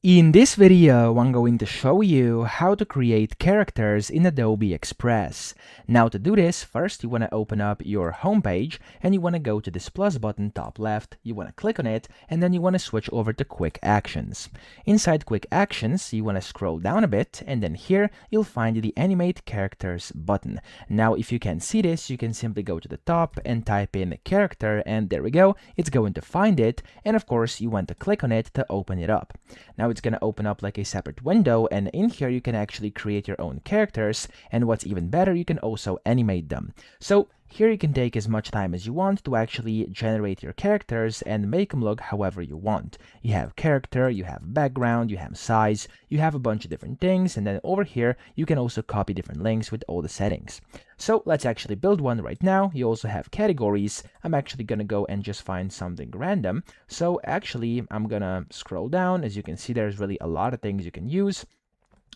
In this video, I'm going to show you how to create characters in Adobe Express. Now to do this, first you want to open up your home page and you want to go to this plus button top left, you want to click on it, and then you want to switch over to Quick Actions. Inside Quick Actions, you want to scroll down a bit, and then here you'll find the Animate Characters button. Now if you can't see this, you can simply go to the top and type in character, and there we go, it's going to find it, and of course you want to click on it to open it up. Now it's going to open up like a separate window, and in here you can actually create your own characters, and what's even better, you can also animate them. So here you can take as much time as you want to actually generate your characters and make them look however you want. You have character, you have background, you have size, you have a bunch of different things, and then over here you can also copy different links with all the settings. So let's actually build one right now. You also have categories. I'm actually gonna go and just find something random. So actually I'm gonna scroll down. As you can see, there's really a lot of things you can use.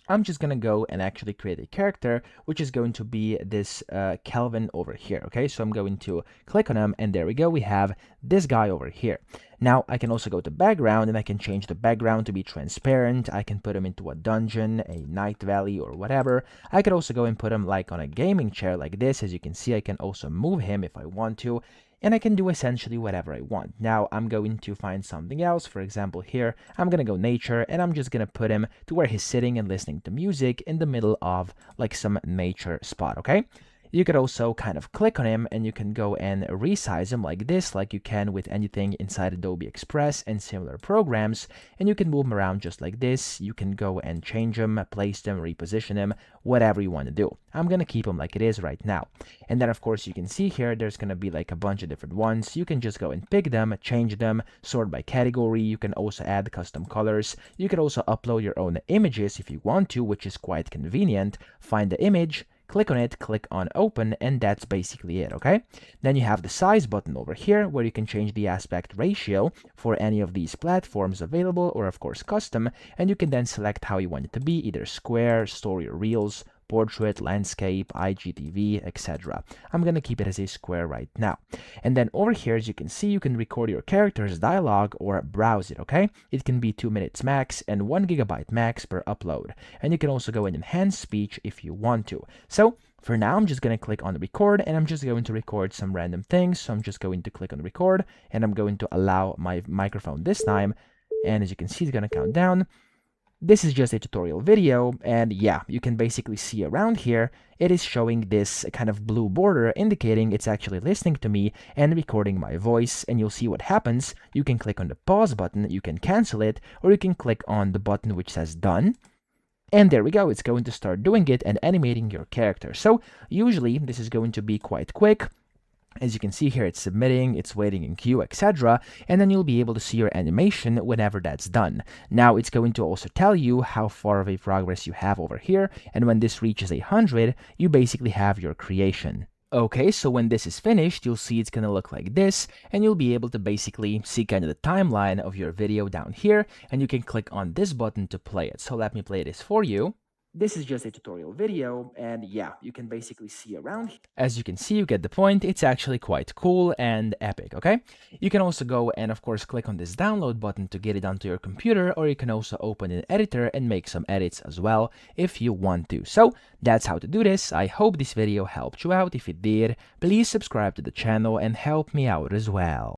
I'm just gonna go and actually create a character, which is going to be this Kelvin over here. Okay, so I'm going to click on him, and there we go, we have this guy over here. Now I can also go to background, and I can change the background to be transparent. I can put him into a dungeon, a night valley, or whatever. I could also go and put him like on a gaming chair like this. As you can see, I can also move him if I want to, and I can do essentially whatever I want. Now I'm going to find something else. For example, here I'm gonna go nature, and I'm just gonna put him to where he's sitting and listening to music in the middle of like some nature spot. Okay, you could also kind of click on him and you can go and resize him like this, like you can with anything inside Adobe Express and similar programs, and you can move him around just like this. You can go and change him, place them, reposition him, whatever you want to do. I'm gonna keep him like it is right now. And then of course you can see here there's gonna be like a bunch of different ones. You can just go and pick them, change them, sort by category. You can also add custom colors. You can also upload your own images if you want to, which is quite convenient. Find the image, click on it, click on open, and that's basically it. Okay, then you have the size button over here where you can change the aspect ratio for any of these platforms available, or of course custom, and you can then select how you want it to be, either square, story, or reels, portrait, landscape, IGTV, etc. I'm gonna keep it as a square right now. And then over here, as you can see, you can record your character's dialogue or browse it. Okay, it can be 2 minutes max and 1 GB max per upload, and you can also go and enhance speech if you want to. So for now, I'm just going to click on record, and I'm just going to record some random things. So I'm just going to click on record, and I'm going to allow my microphone this time, and as you can see, it's going to count down. This is just a tutorial video, and yeah, you can basically see around here, it is showing this kind of blue border indicating it's actually listening to me and recording my voice, and you'll see what happens. You can click on the pause button, you can cancel it, or you can click on the button which says done. And there we go, it's going to start doing it and animating your character. So usually this is going to be quite quick. As you can see here, it's submitting, it's waiting in queue, etc. And then you'll be able to see your animation whenever that's done. Now it's going to also tell you how far of a progress you have over here. And when this reaches 100, you basically have your creation. Okay, so when this is finished, you'll see it's gonna look like this, and you'll be able to basically see kind of the timeline of your video down here, and you can click on this button to play it. So let me play this for you. This is just a tutorial video, and yeah, you can basically see around. As you can see, you get the point. It's actually quite cool and epic, okay? You can also go and of course click on this download button to get it onto your computer, or you can also open an editor and make some edits as well if you want to. So that's how to do this. I hope this video helped you out. If it did, please subscribe to the channel and help me out as well.